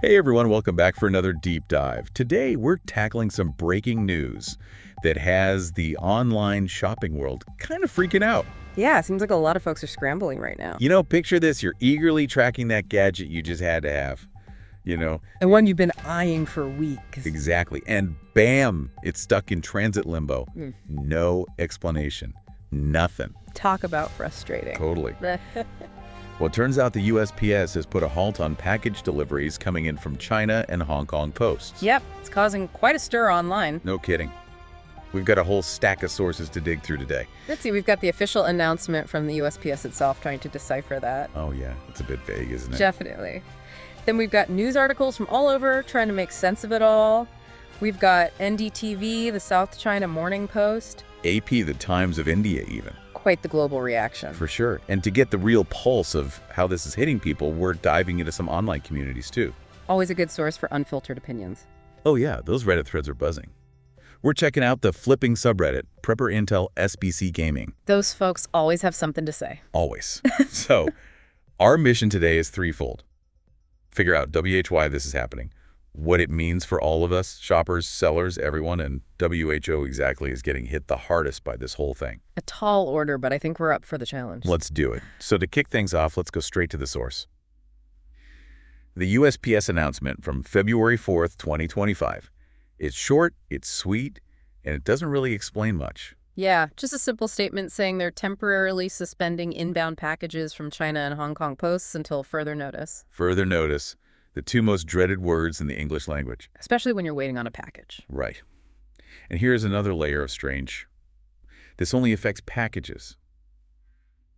Hey everyone, welcome back for another deep dive. Today we're tackling some breaking news that has the online shopping world kind of freaking out. Yeah, it seems like a lot of folks are scrambling right now. Picture this, you're eagerly tracking that gadget you just had to have. You know, And one you've been eyeing for weeks. exactly. And bam, it's stuck in transit limbo. Mm. No explanation. Nothing. Talk about frustrating. Totally. Well, it turns out the USPS has put a halt on package deliveries coming in from China and Hong Kong posts. Yep, it's causing quite a stir online. No kidding. We've got a whole stack of sources to dig through today. Let's see, we've got the official announcement from the USPS itself trying to decipher that. Oh yeah, it's a bit vague, isn't it? Definitely. Then we've got news articles from all over trying to make sense of it all. We've got NDTV, the South China Morning Post. AP, the Times of India even. Quite the global reaction. For sure. And to get the real pulse of how this is hitting people, we're diving into some online communities too. Always a good source for unfiltered opinions. Oh yeah, those Reddit threads are buzzing. We're checking out the flipping subreddit, Prepper Intel SBC Gaming. Those folks always have something to say. Always. So, our mission today is threefold. Figure out why this is happening, what it means for all of us, shoppers, sellers, everyone, and WHO exactly is getting hit the hardest by this whole thing. A tall order, but I think we're up for the challenge. Let's do it. So to kick things off, let's go straight to the source. The USPS announcement from February 4th, 2025. It's short, it's sweet, and it doesn't really explain much. Yeah, just a simple statement saying they're temporarily suspending inbound packages from China and Hong Kong posts until further notice. Further notice, the two most dreaded words in the English language. Especially when you're waiting on a package. Right. And here's another layer of strange. This only affects packages.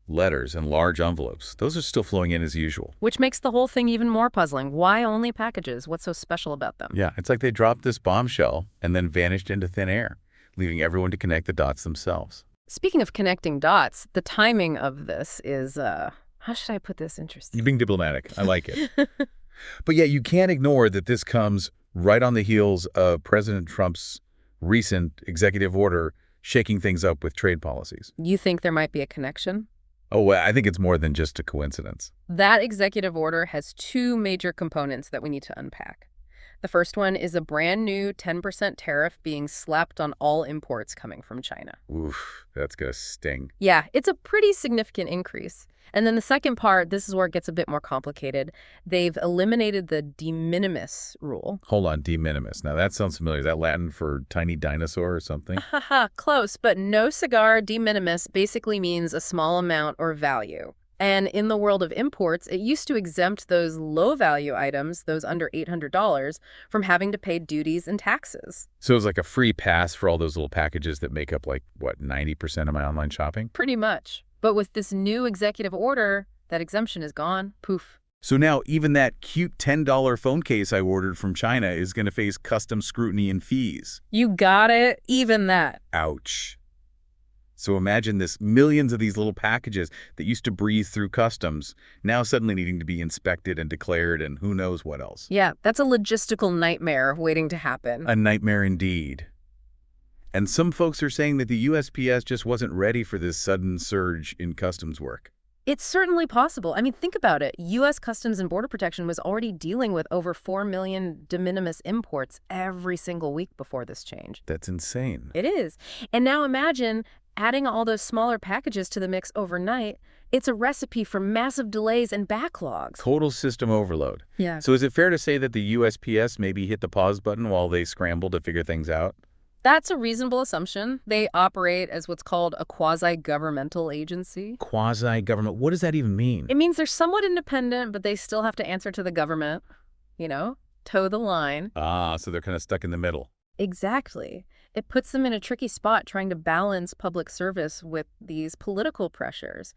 Letters and large envelopes, those are still flowing in as usual. Which makes the whole thing even more puzzling. Why only packages? What's so special about them? Yeah, it's like they dropped this bombshell and then vanished into thin air, leaving everyone to connect the dots themselves. Speaking of connecting dots, the timing of this is, how should I put this interesting? You're being diplomatic. I like it. But yeah, you can't ignore that this comes right on the heels of President Trump's recent executive order shaking things up with trade policies. You think there might be a connection? Oh, well, I think it's more than just a coincidence. That executive order has two major components that we need to unpack. The first one is a brand new 10% tariff being slapped on all imports coming from China. Oof, that's gonna sting. Yeah, it's a pretty significant increase. And then the second part, this is where it gets a bit more complicated. They've eliminated the de minimis rule. Hold on, de minimis. Now that sounds familiar. Is that Latin for tiny dinosaur or something? Haha, close, but no cigar de minimis basically means a small amount or value. And in the world of imports, it used to exempt those low-value items, those under $800, from having to pay duties and taxes. So it's like a free pass for all those little packages that make up, like, what, 90% of my online shopping? Pretty much. But with this new executive order, that exemption is gone. Poof. So now even that cute $10 phone case I ordered from China is going to face customs scrutiny and fees. You got it. Even that. Ouch. So imagine this, millions of these little packages that used to breeze through customs, now suddenly needing to be inspected and declared and who knows what else. Yeah, that's a logistical nightmare waiting to happen. A nightmare indeed. And some folks are saying that the USPS just wasn't ready for this sudden surge in customs work. It's certainly possible. I mean, think about it. U.S. Customs and Border Protection was already dealing with over 4 million de minimis imports every single week before this change. That's insane. It is. And now imagine adding all those smaller packages to the mix overnight. It's a recipe for massive delays and backlogs. Total system overload. Yeah. So is it fair to say that the USPS maybe hit the pause button while they scrambled to figure things out? That's a reasonable assumption. They operate as what's called a quasi-governmental agency. Quasi-government, what does that even mean? It means they're somewhat independent, but they still have to answer to the government. You know, toe the line. Ah, so they're kind of stuck in the middle. Exactly. It puts them in a tricky spot trying to balance public service with these political pressures.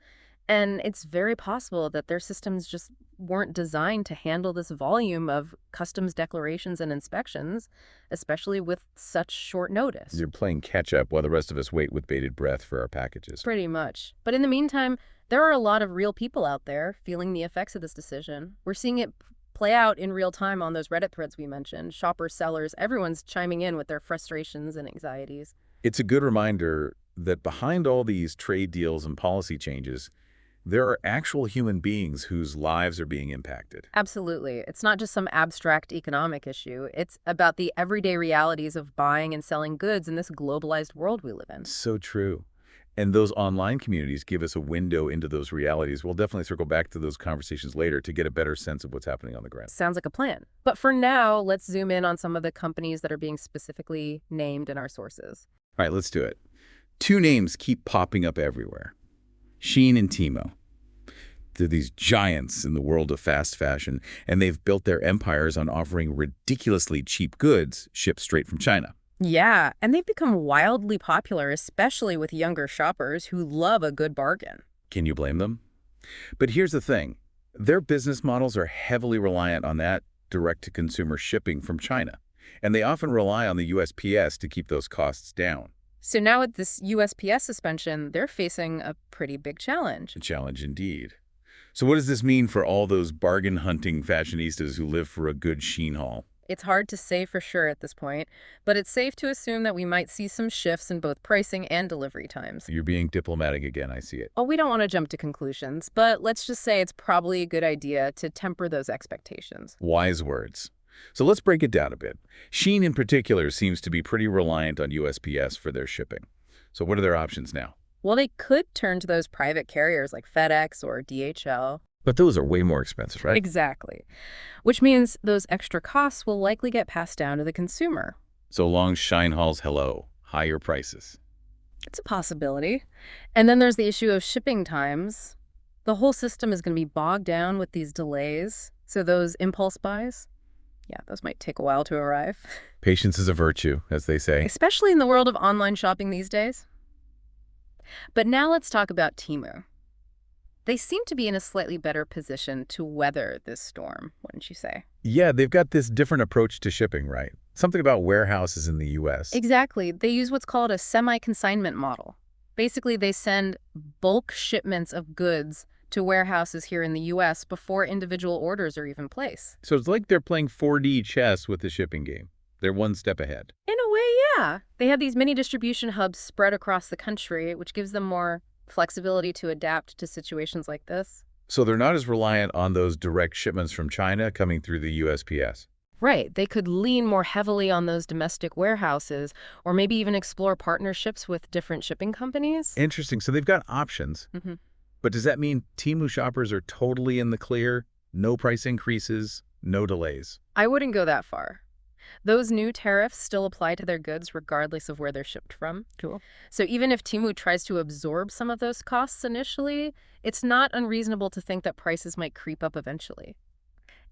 And it's very possible that their systems just weren't designed to handle this volume of customs declarations and inspections, especially with such short notice. You're playing catch-up while the rest of us wait with bated breath for our packages. Pretty much. But in the meantime, there are a lot of real people out there feeling the effects of this decision. We're seeing it play out in real time on those Reddit threads we mentioned. Shoppers, sellers, everyone's chiming in with their frustrations and anxieties. It's a good reminder that behind all these trade deals and policy changes, There are actual human beings whose lives are being impacted. Absolutely. It's not just some abstract economic issue. It's about the everyday realities of buying and selling goods in this globalized world we live in. So true. And those online communities give us a window into those realities. We'll definitely circle back to those conversations later to get a better sense of what's happening on the ground. Sounds like a plan. But for now, let's zoom in on some of the companies that are being specifically named in our sources. All right, let's do it. Two names keep popping up everywhere. Shein and Temu. They're these giants in the world of fast fashion, and they've built their empires on offering ridiculously cheap goods shipped straight from China. Yeah, and they've become wildly popular, especially with younger shoppers who love a good bargain. Can you blame them? But here's the thing. Their business models are heavily reliant on that direct-to-consumer shipping from China, and they often rely on the USPS to keep those costs down. So now with this USPS suspension, they're facing a pretty big challenge. A challenge indeed. So what does this mean for all those bargain-hunting fashionistas who live for a good Shein haul? It's hard to say for sure at this point, but it's safe to assume that we might see some shifts in both pricing and delivery times. You're being diplomatic again, I see it. Oh, we don't want to jump to conclusions, but let's just say it's probably a good idea to temper those expectations. Wise words. So let's break it down a bit. Shein in particular seems to be pretty reliant on USPS for their shipping. So what are their options now? Well, they could turn to those private carriers like FedEx or DHL. But those are way more expensive, right? Exactly. Which means those extra costs will likely get passed down to the consumer. So long Shein hauls hello, higher prices. It's a possibility. And then there's the issue of shipping times. The whole system is going to be bogged down with these delays. So those impulse buys, yeah, those might take a while to arrive. Patience is a virtue, as they say. Especially in the world of online shopping these days. But now let's talk about Temu. They seem to be in a slightly better position to weather this storm, wouldn't you say? Yeah, they've got this different approach to shipping, right? Something about warehouses in the U.S. Exactly. They use what's called a semi-consignment model. Basically, they send bulk shipments of goods to warehouses here in the U.S. before individual orders are even placed. So it's like they're playing 4D chess with the shipping game. They're one step ahead. In a way, yeah. They have these mini distribution hubs spread across the country, which gives them more flexibility to adapt to situations like this. So they're not as reliant on those direct shipments from China coming through the USPS. Right. They could lean more heavily on those domestic warehouses, or maybe even explore partnerships with different shipping companies. Interesting. So they've got options. Mm-hmm. But does that mean Temu shoppers are totally in the clear? No price increases, no delays? I wouldn't go that far. Those new tariffs still apply to their goods regardless of where they're shipped from. Cool. So even if Temu tries to absorb some of those costs initially, it's not unreasonable to think that prices might creep up eventually.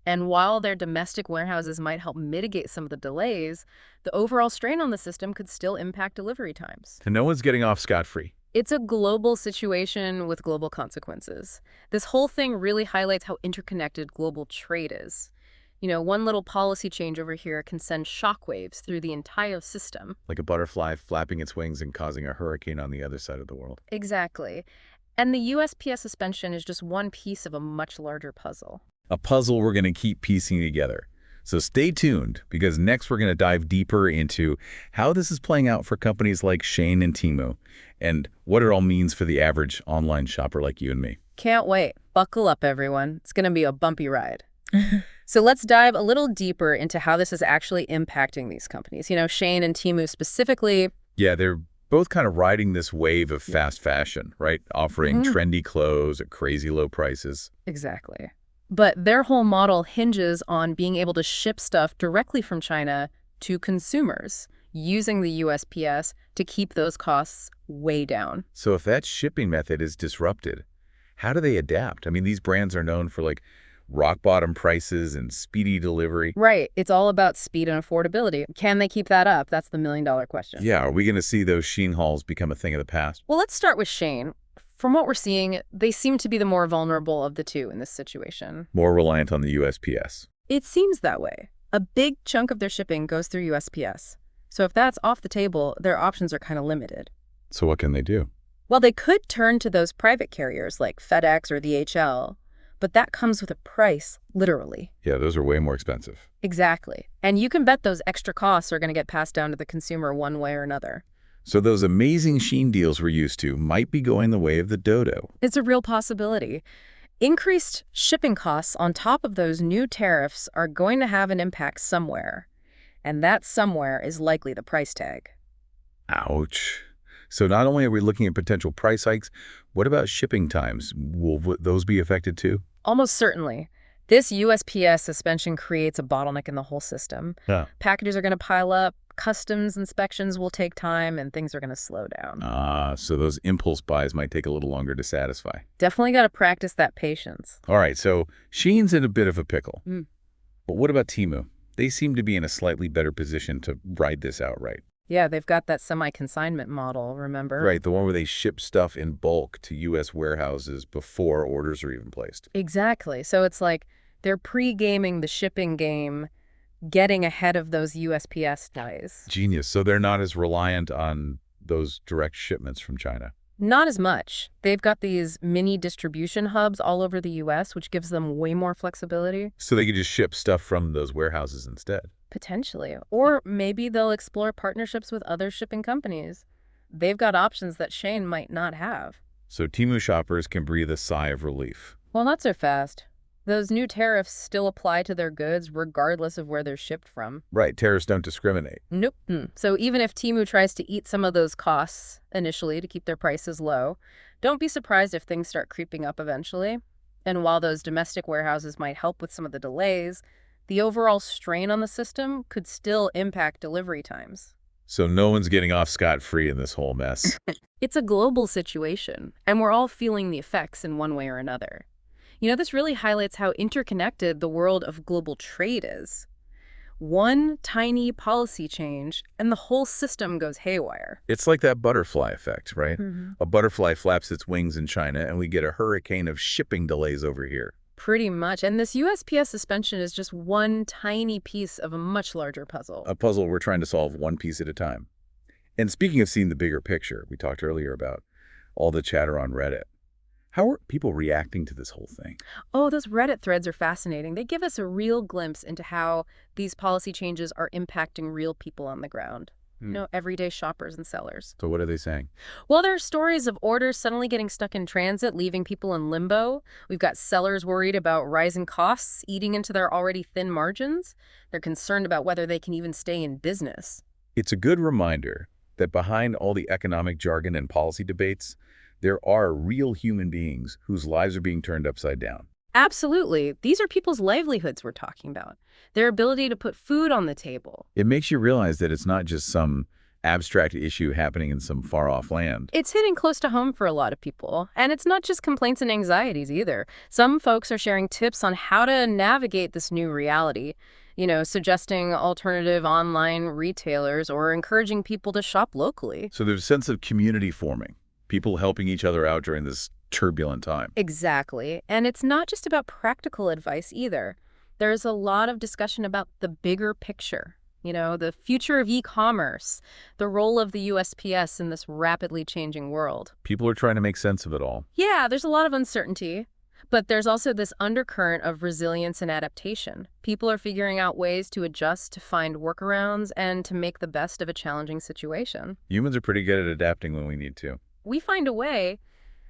And while their domestic warehouses might help mitigate some of the delays, the overall strain on the system could still impact delivery times. And no one's getting off scot-free. It's a global situation with global consequences. This whole thing really highlights how interconnected global trade is. You know, one little policy change over here can send shockwaves through the entire system. Like a butterfly flapping its wings and causing a hurricane on the other side of the world. Exactly. And the USPS suspension is just one piece of a much larger puzzle. A puzzle we're going to keep piecing together. So stay tuned, because next we're going to dive deeper into how this is playing out for companies like Shein and Temu, and what it all means for the average online shopper like you and me. Can't wait. Buckle up, everyone. It's going to be a bumpy ride. So let's dive a little deeper into how this is actually impacting these companies. You know, Shein and Temu specifically. Yeah, they're both kind of riding this wave of fast fashion, right? Offering trendy clothes at crazy low prices. Exactly. But their whole model hinges on being able to ship stuff directly from China to consumers, using the USPS to keep those costs way down. So if that shipping method is disrupted, how do they adapt? I mean, these brands are known for like rock bottom prices and speedy delivery. Right. It's all about speed and affordability. Can they keep that up? That's the million-dollar question. Yeah, are we going to see those Shein hauls become a thing of the past? Well, let's start with Shein. From what we're seeing, they seem to be the more vulnerable of the two in this situation. More reliant on the USPS. It seems that way. A big chunk of their shipping goes through USPS. So if that's off the table, their options are kind of limited. So what can they do? Well, they could turn to those private carriers like FedEx or DHL, but that comes with a price, literally. Yeah, those are way more expensive. Exactly. And you can bet those extra costs are going to get passed down to the consumer one way or another. So those amazing Sheen deals we're used to might be going the way of the dodo. It's a real possibility. Increased shipping costs on top of those new tariffs are going to have an impact somewhere, and that somewhere is likely the price tag. Ouch. So not only are we looking at potential price hikes, what about shipping times? Will those be affected too? Almost certainly. This USPS suspension creates a bottleneck in the whole system. Yeah. Packages are going to pile up, customs inspections will take time, and things are going to slow down. So those impulse buys might take a little longer to satisfy. Definitely got to practice that patience. All right, so Shein's in a bit of a pickle. Mm. But what about Temu? They seem to be in a slightly better position to ride this out, right? Yeah, they've got that semi-consignment model, remember? Right, the one where they ship stuff in bulk to U.S. warehouses before orders are even placed. Exactly. So it's like they're pre-gaming the shipping game, getting ahead of those USPS guys. Genius. So they're not as reliant on those direct shipments from China. Not as much. They've got these mini distribution hubs all over the U.S., which gives them way more flexibility. So they could just ship stuff from those warehouses instead. Potentially. Or maybe they'll explore partnerships with other shipping companies. They've got options that Shein might not have. So Temu shoppers can breathe a sigh of relief. Well, not so fast. Those new tariffs still apply to their goods regardless of where they're shipped from. Right, tariffs don't discriminate. Nope. So even if Temu tries to eat some of those costs initially to keep their prices low, don't be surprised if things start creeping up eventually. And while those domestic warehouses might help with some of the delays, the overall strain on the system could still impact delivery times. So no one's getting off scot-free in this whole mess. It's a global situation, and we're all feeling the effects in one way or another. You know, this really highlights how interconnected the world of global trade is. One tiny policy change, and the whole system goes haywire. It's like that butterfly effect, right? Mm-hmm. A butterfly flaps its wings in China, and we get a hurricane of shipping delays over here. Pretty much. And this USPS suspension is just one tiny piece of a much larger puzzle. A puzzle we're trying to solve one piece at a time. And speaking of seeing the bigger picture, we talked earlier about all the chatter on Reddit. How are people reacting to this whole thing? Oh, those Reddit threads are fascinating. They give us a real glimpse into how these policy changes are impacting real people on the ground. You know, everyday shoppers and sellers. So what are they saying? Well, there are stories of orders suddenly getting stuck in transit, leaving people in limbo. We've got sellers worried about rising costs, eating into their already thin margins. They're concerned about whether they can even stay in business. It's a good reminder that behind all the economic jargon and policy debates, there are real human beings whose lives are being turned upside down. Absolutely. These are people's livelihoods we're talking about. Their ability to put food on the table. It makes you realize that it's not just some abstract issue happening in some far-off land. It's hitting close to home for a lot of people. And it's not just complaints and anxieties either. Some folks are sharing tips on how to navigate this new reality, you know, suggesting alternative online retailers or encouraging people to shop locally. So there's a sense of community forming, people helping each other out during this turbulent time. Exactly. And it's not just about practical advice either. There's a lot of discussion about the bigger picture. You know, the future of e-commerce, the role of the USPS in this rapidly changing world. People are trying to make sense of it all. Yeah, there's a lot of uncertainty, but there's also this undercurrent of resilience and adaptation. People are figuring out ways to adjust, to find workarounds, and to make the best of a challenging situation. Humans are pretty good at adapting when we need to. We find a way.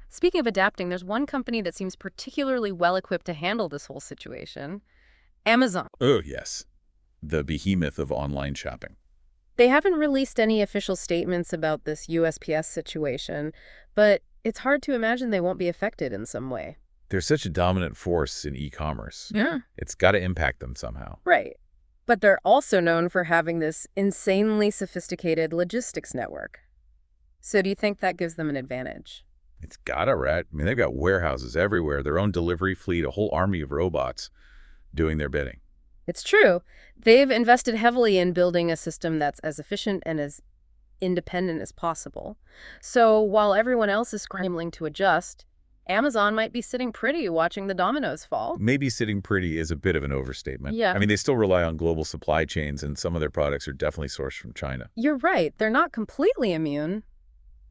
Speaking of adapting, there's one company that seems particularly well-equipped to handle this whole situation. Amazon. Oh, yes. The behemoth of online shopping. They haven't released any official statements about this USPS situation, but it's hard to imagine they won't be affected in some way. They're such a dominant force in e-commerce. Yeah. It's got to impact them somehow. Right. But they're also known for having this insanely sophisticated logistics network. So do you think that gives them an advantage? It's got to, right? I mean, they've got warehouses everywhere, their own delivery fleet, a whole army of robots doing their bidding. It's true. They've invested heavily in building a system that's as efficient and as independent as possible. So while everyone else is scrambling to adjust, Amazon might be sitting pretty watching the dominoes fall. Maybe sitting pretty is a bit of an overstatement. Yeah. I mean, they still rely on global supply chains, and some of their products are definitely sourced from China. You're right. They're not completely immune,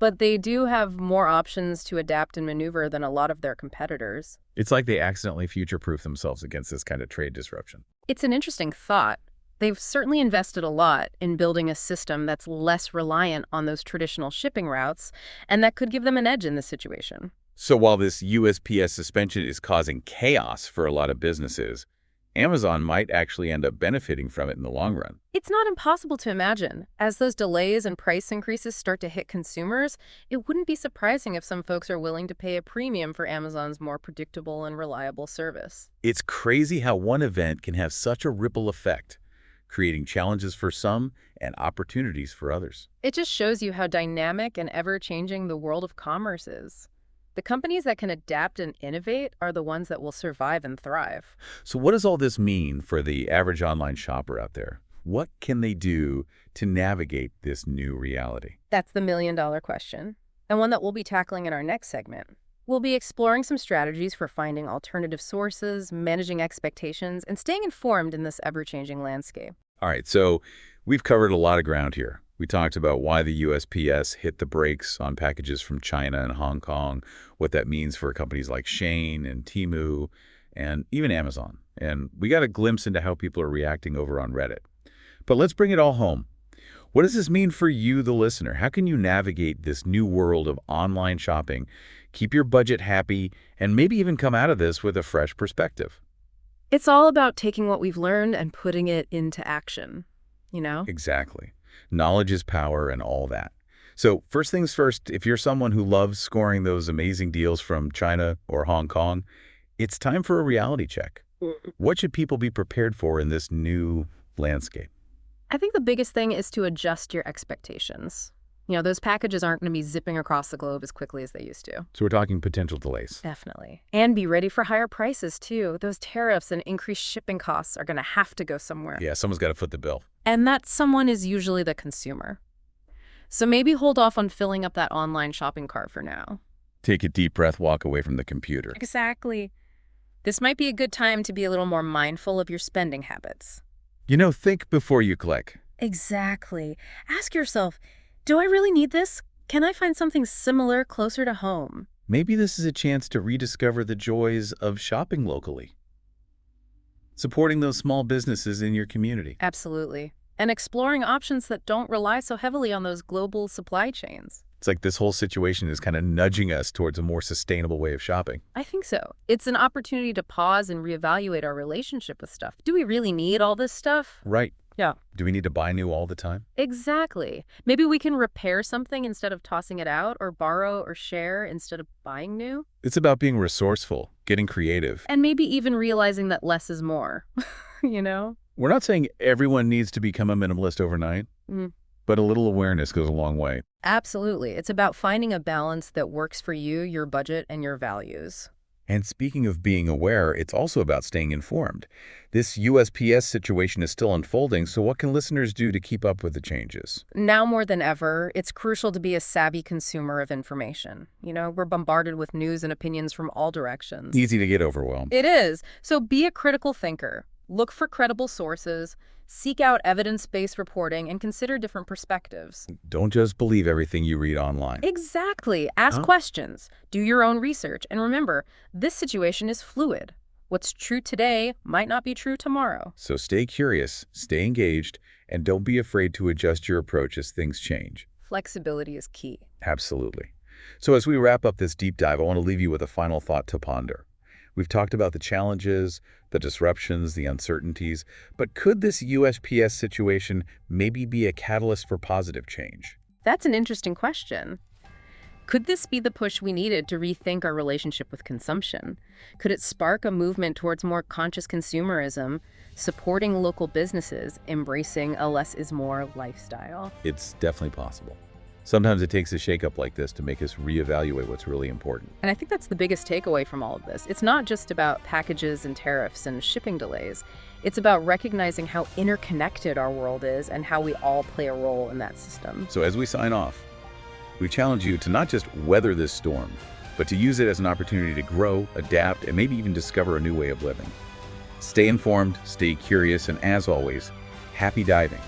but they do have more options to adapt and maneuver than a lot of their competitors. It's like they accidentally future-proof themselves against this kind of trade disruption. It's an interesting thought. They've certainly invested a lot in building a system that's less reliant on those traditional shipping routes, and that could give them an edge in this situation. So while this USPS suspension is causing chaos for a lot of businesses, Amazon might actually end up benefiting from it in the long run. It's not impossible to imagine. As those delays and price increases start to hit consumers, it wouldn't be surprising if some folks are willing to pay a premium for Amazon's more predictable and reliable service. It's crazy how one event can have such a ripple effect, creating challenges for some and opportunities for others. It just shows you how dynamic and ever-changing the world of commerce is. The companies that can adapt and innovate are the ones that will survive and thrive. So what does all this mean for the average online shopper out there? What can they do to navigate this new reality? That's the million-dollar question, and one that we'll be tackling in our next segment. We'll be exploring some strategies for finding alternative sources, managing expectations, and staying informed in this ever-changing landscape. All right, so we've covered a lot of ground here. We talked about why the USPS hit the brakes on packages from China and Hong Kong, what that means for companies like Shein and Temu, and even Amazon. And we got a glimpse into how people are reacting over on Reddit. But let's bring it all home. What does this mean for you, the listener? How can you navigate this new world of online shopping, keep your budget happy, and maybe even come out of this with a fresh perspective? It's all about taking what we've learned and putting it into action, you know? Exactly. Knowledge is power and all that. So first things first, if you're someone who loves scoring those amazing deals from China or Hong Kong, it's time for a reality check. What should people be prepared for in this new landscape? I think the biggest thing is to adjust your expectations. You know, those packages aren't going to be zipping across the globe as quickly as they used to. So we're talking potential delays. Definitely. And be ready for higher prices, too. Those tariffs and increased shipping costs are going to have to go somewhere. Yeah, someone's got to foot the bill. And that someone is usually the consumer. So maybe hold off on filling up that online shopping cart for now. Take a deep breath, walk away from the computer. Exactly. This might be a good time to be a little more mindful of your spending habits. You know, think before you click. Exactly. Ask yourself, do I really need this? Can I find something similar closer to home? Maybe this is a chance to rediscover the joys of shopping locally. Supporting those small businesses in your community. Absolutely. And exploring options that don't rely so heavily on those global supply chains. It's like this whole situation is kind of nudging us towards a more sustainable way of shopping. I think so. It's an opportunity to pause and reevaluate our relationship with stuff. Do we really need all this stuff? Right. Yeah. Do we need to buy new all the time? Exactly. Maybe we can repair something instead of tossing it out, or borrow or share instead of buying new. It's about being resourceful, getting creative. And maybe even realizing that less is more, you know? We're not saying everyone needs to become a minimalist overnight, but a little awareness goes a long way. Absolutely. It's about finding a balance that works for you, your budget, and your values. And speaking of being aware, it's also about staying informed. This USPS situation is still unfolding, so what can listeners do to keep up with the changes? Now more than ever, it's crucial to be a savvy consumer of information. You know, we're bombarded with news and opinions from all directions. Easy to get overwhelmed. It is. So be a critical thinker. Look for credible sources, seek out evidence-based reporting, and consider different perspectives. Don't just believe everything you read online. Exactly. Ask questions. Do your own research. And remember, this situation is fluid. What's true today might not be true tomorrow. So stay curious, stay engaged, and don't be afraid to adjust your approach as things change. Flexibility is key. Absolutely. So as we wrap up this deep dive, I want to leave you with a final thought to ponder. We've talked about the challenges, the disruptions, the uncertainties, but could this USPS situation maybe be a catalyst for positive change? That's an interesting question. Could this be the push we needed to rethink our relationship with consumption? Could it spark a movement towards more conscious consumerism, supporting local businesses, embracing a less is more lifestyle? It's definitely possible. Sometimes it takes a shakeup like this to make us reevaluate what's really important. And I think that's the biggest takeaway from all of this. It's not just about packages and tariffs and shipping delays. It's about recognizing how interconnected our world is and how we all play a role in that system. So as we sign off, we challenge you to not just weather this storm, but to use it as an opportunity to grow, adapt, and maybe even discover a new way of living. Stay informed, stay curious, and as always, happy diving.